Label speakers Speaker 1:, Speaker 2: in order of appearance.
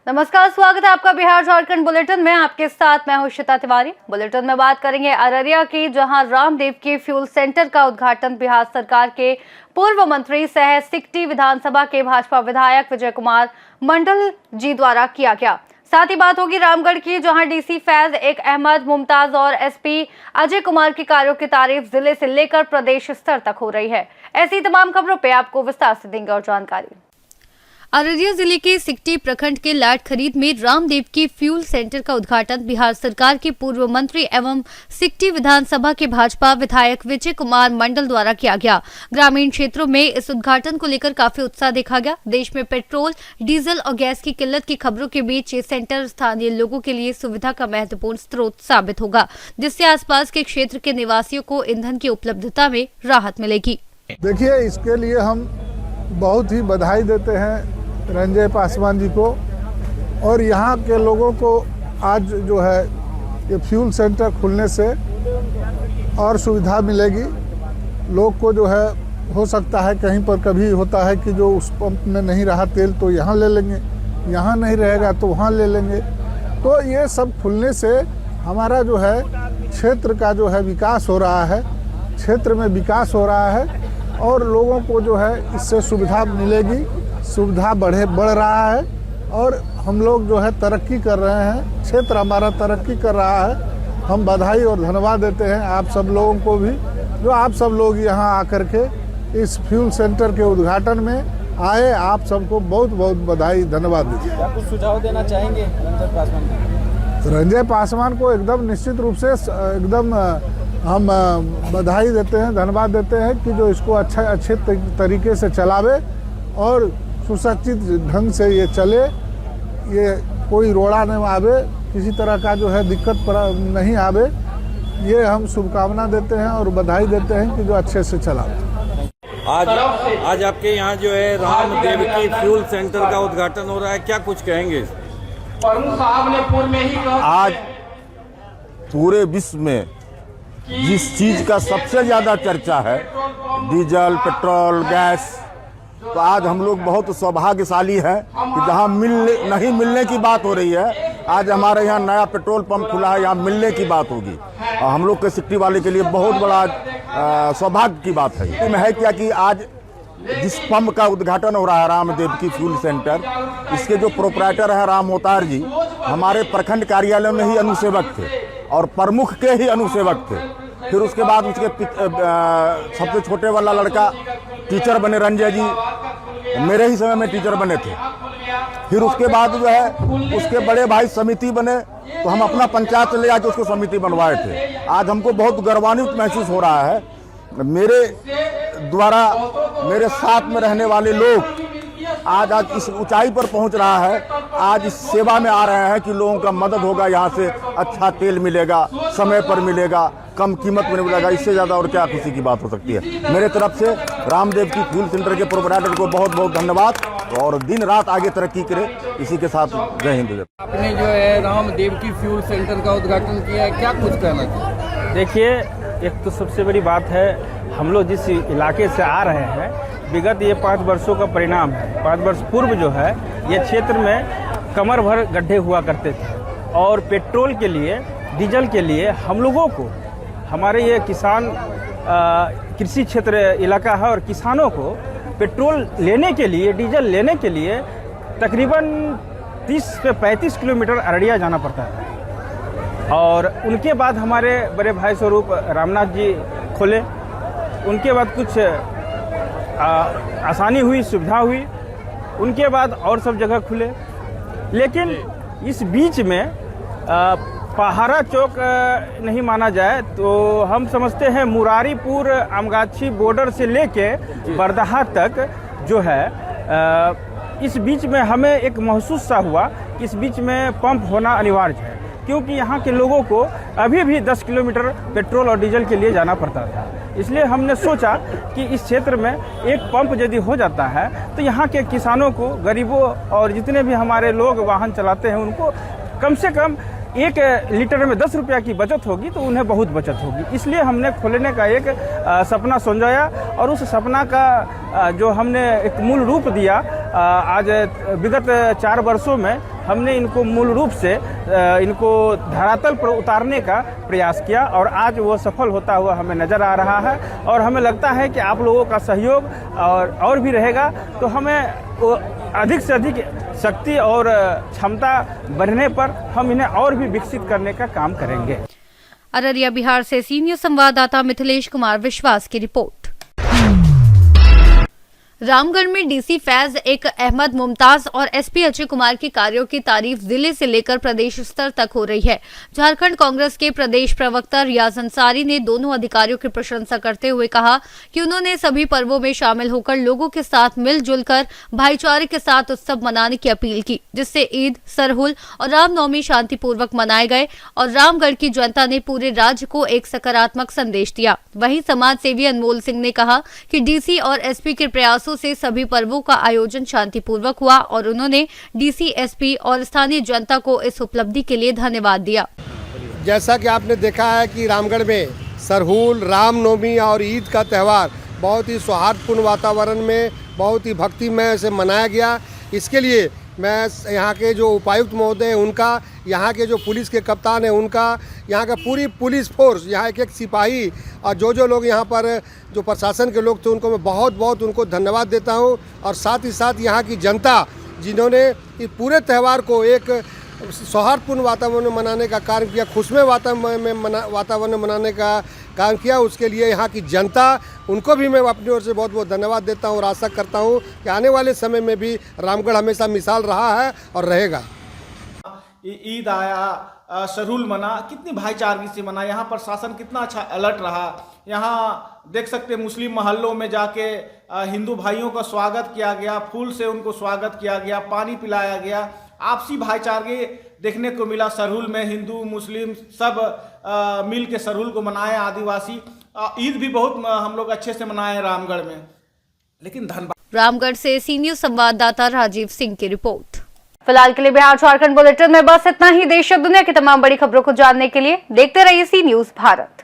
Speaker 1: नमस्कार, स्वागत है आपका बिहार झारखंड बुलेटिन में। आपके साथ मैं हूं श्वेता तिवारी। बुलेटिन में बात करेंगे अररिया की, जहां रामदेव की फ्यूल सेंटर का उद्घाटन बिहार सरकार के पूर्व मंत्री सह सिकटी विधानसभा के भाजपा विधायक विजय कुमार मंडल जी द्वारा किया गया। साथ ही बात होगी रामगढ़ की, जहां डीसी फैज एक अहमद मुमताज और एसपी अजय कुमार की कार्यों की तारीफ जिले से लेकर प्रदेश स्तर तक हो रही है। ऐसी तमाम खबरों पे आपको विस्तार से देंगे और जानकारी। अररिया जिले के सिकटी प्रखंड के लाट खरीद में रामदेव की फ्यूल सेंटर का उद्घाटन बिहार सरकार के पूर्व मंत्री एवं सिकटी विधानसभा के भाजपा विधायक विजय कुमार मंडल द्वारा किया गया। ग्रामीण क्षेत्रों में इस उद्घाटन को लेकर काफी उत्साह देखा गया। देश में पेट्रोल, डीजल और गैस की किल्लत की खबरों के बीच ये सेंटर स्थानीय लोगों के लिए सुविधा का महत्वपूर्ण स्रोत साबित होगा, जिससे आसपास के क्षेत्र के निवासियों को ईंधन की उपलब्धता में राहत मिलेगी।
Speaker 2: देखिए, इसके लिए हम बहुत ही बधाई देते हैं रंजय पासवान जी को, और यहाँ के लोगों को आज जो है ये फ्यूल सेंटर खुलने से और सुविधा मिलेगी। लोग को जो है हो सकता है कहीं पर कभी होता है कि जो उस पंप में नहीं रहा तेल तो यहाँ ले लेंगे, यहाँ नहीं रहेगा तो वहाँ ले लेंगे। तो ये सब खुलने से हमारा जो है क्षेत्र का जो है विकास हो रहा है, क्षेत्र में विकास हो रहा है और लोगों को जो है इससे सुविधा मिलेगी, सुविधा बढ़ रहा है और हम लोग जो है तरक्की कर रहे हैं, क्षेत्र हमारा तरक्की कर रहा है। हम बधाई और धन्यवाद देते हैं आप सब लोगों को भी, जो आप सब लोग यहाँ आकर के इस फ्यूल सेंटर के उद्घाटन में आए। आप सबको बहुत बहुत बधाई, धन्यवाद दीजिए।
Speaker 3: आप कुछ सुझाव देना चाहेंगे रंजय पासवान को?
Speaker 2: रंजय पासवान को एकदम निश्चित रूप से एकदम हम बधाई देते हैं, धन्यवाद देते हैं कि जो इसको अच्छे तरीके से चलावे और सुसज्जित ढंग से ये चले, ये कोई रोड़ा नहीं आवे, किसी तरह का जो है दिक्कत नहीं आवे। ये हम शुभकामना देते हैं और बधाई देते हैं कि जो अच्छे से चलावे।
Speaker 4: आज आपके यहाँ जो है रामदेव की फ्यूल सेंटर का उद्घाटन हो रहा है, क्या कुछ कहेंगे?
Speaker 5: आज पूरे विश्व में जिस चीज का सबसे ज्यादा चर्चा है, डीजल, पेट्रोल, गैस, तो आज हम लोग बहुत सौभाग्यशाली हैं कि जहां नहीं मिलने की बात हो रही है, आज हमारे यहाँ नया पेट्रोल पंप खुला है, यहाँ मिलने की बात होगी। और हम लोग के सिकटी वाले के लिए बहुत बड़ा सौभाग्य की बात है। इसमें है क्या कि आज जिस पंप का उद्घाटन हो रहा है रामदेव की फ्यूल सेंटर, इसके जो प्रोपराइटर है राम अवतार जी, हमारे प्रखंड कार्यालय में ही अनुसेवक थे और प्रमुख के ही अनुसेवक थे। फिर उसके बाद उसके सबसे छोटे वाला लड़का टीचर बने, रंजय जी मेरे ही समय में टीचर बने थे। फिर उसके बाद जो है उसके बड़े भाई समिति बने, तो हम अपना पंचायत चले जाके उसको समिति बनवाए थे। आज हमको बहुत गौरवान्वित महसूस हो रहा है। मेरे द्वारा मेरे साथ में रहने वाले लोग आज इस ऊंचाई पर पहुंच रहा है, आज इस सेवा में आ रहे हैं कि लोगों का मदद होगा, यहाँ से अच्छा तेल मिलेगा, समय पर मिलेगा, कम कीमत में मिलेगा। इससे ज़्यादा और क्या खुशी की बात हो सकती है। मेरे तरफ से रामदेव की फ्यूल सेंटर के प्रोपराइटर को बहुत बहुत धन्यवाद और दिन रात आगे तरक्की करे। इसी के साथ जय हिंद।
Speaker 3: आपने जो है रामदेव की फ्यूल सेंटर का उद्घाटन किया है, क्या कुछ कहना चाहिए?
Speaker 6: देखिए, एक तो सबसे बड़ी बात है, हम लोग जिस इलाके से आ रहे हैं, विगत ये 5 वर्षों का परिणाम है। 5 वर्ष पूर्व जो है ये क्षेत्र में कमर भर गड्ढे हुआ करते थे और पेट्रोल के लिए, डीजल के लिए हम लोगों को, हमारे ये किसान कृषि क्षेत्र इलाका है और किसानों को पेट्रोल लेने के लिए, डीजल लेने के लिए तकरीबन 30 से 35 किलोमीटर अररिया जाना पड़ता है। और उनके बाद हमारे बड़े भाई स्वरूप रामनाथ जी खोले, उनके बाद कुछ आसानी हुई, सुविधा हुई, उनके बाद और सब जगह खुले। लेकिन इस बीच में पहाड़ा चौक नहीं माना जाए तो हम समझते हैं मुरारीपुर आमगाछी बॉर्डर से लेके बरदहा तक जो है, इस बीच में हमें एक महसूस सा हुआ कि इस बीच में पंप होना अनिवार्य है, क्योंकि यहाँ के लोगों को अभी भी 10 किलोमीटर पेट्रोल और डीजल के लिए जाना पड़ता था। इसलिए हमने सोचा कि इस क्षेत्र में एक पंप यदि हो जाता है तो यहाँ के किसानों को, गरीबों और जितने भी हमारे लोग वाहन चलाते हैं उनको कम से कम 1 लीटर में 10 रुपया की बचत होगी, तो उन्हें बहुत बचत होगी। इसलिए हमने खोलने का एक सपना सोचाया और उस सपना का जो हमने एक मूल रूप दिया, आज विगत 4 वर्षों में हमने इनको मूल रूप से इनको धरातल पर उतारने का प्रयास किया और आज वो सफल होता हुआ हमें नज़र आ रहा है। और हमें लगता है कि आप लोगों का सहयोग और भी रहेगा तो हमें अधिक से अधिक शक्ति और क्षमता बढ़ने पर हम इन्हें और भी विकसित करने का काम करेंगे।
Speaker 1: अररिया बिहार से सीनियर संवाददाता मिथिलेश कुमार विश्वास की रिपोर्ट। रामगढ़ में डीसी फैज एक अहमद मुमताज और एसपी अजय कुमार के कार्यों की तारीफ जिले से लेकर प्रदेश स्तर तक हो रही है। झारखंड कांग्रेस के प्रदेश प्रवक्ता रियाज अंसारी ने दोनों अधिकारियों की प्रशंसा करते हुए कहा कि उन्होंने सभी पर्वों में शामिल होकर लोगों के साथ मिलजुल कर भाईचारे के साथ उत्सव मनाने की अपील की, जिससे ईद, सरहुल और रामनवमी शांतिपूर्वक मनाए गए और रामगढ़ की जनता ने पूरे राज्य को एक सकारात्मक संदेश दिया। वहीं समाज सेवी अनमोल सिंह ने कहा कि डीसी और एसपी के प्रयासों से सभी पर्वों का आयोजन शांतिपूर्वक हुआ और उन्होंने डीसी, एसपी और स्थानीय जनता को इस उपलब्धि के लिए धन्यवाद दिया।
Speaker 7: जैसा कि आपने देखा है कि रामगढ़ में सरहुल, रामनवमी और ईद का त्यौहार बहुत ही सौहार्दपूर्ण वातावरण में बहुत ही भक्तिमय से मनाया गया। इसके लिए मैं यहाँ के जो उपायुक्त महोदय हैं उनका, यहाँ के जो पुलिस के कप्तान हैं उनका, यहाँ का पूरी पुलिस फोर्स, यहाँ एक सिपाही और जो लोग यहाँ पर जो प्रशासन के लोग थे उनको मैं बहुत उनको धन्यवाद देता हूँ। और साथ ही साथ यहाँ की जनता जिन्होंने इस पूरे त्यौहार को एक सौहार्दपूर्ण वातावरण में मनाने का कार्य किया, खुशमय वातावरण में मनाने का काम किया, उसके लिए यहाँ की जनता उनको भी मैं अपनी ओर से बहुत धन्यवाद देता हूँ और आशा करता हूँ कि आने वाले समय में भी रामगढ़ हमेशा मिसाल रहा है और रहेगा।
Speaker 8: ईद आया, सरहुल मना, कितनी भाईचारगी से मना, यहाँ प्रशासन कितना अच्छा अलर्ट रहा। यहाँ देख सकते मुस्लिम मोहल्लों में जाके हिंदू भाइयों का स्वागत किया गया, फूल से उनको स्वागत किया गया, पानी पिलाया गया, आपसी भाईचारगी देखने को मिला। सरहुल में हिंदू मुस्लिम सब मिल के सरहुल को मनाए, आदिवासी। ईद भी बहुत हम लोग अच्छे से मनाए रामगढ़ में। लेकिन धनबाद
Speaker 1: रामगढ़ से सीनियर संवाददाता राजीव सिंह की रिपोर्ट। फिलहाल के लिए बिहार झारखंड बुलेटिन में बस इतना ही। देश और दुनिया की तमाम बड़ी खबरों को जानने के लिए देखते रहिए सी न्यूज़ भारत।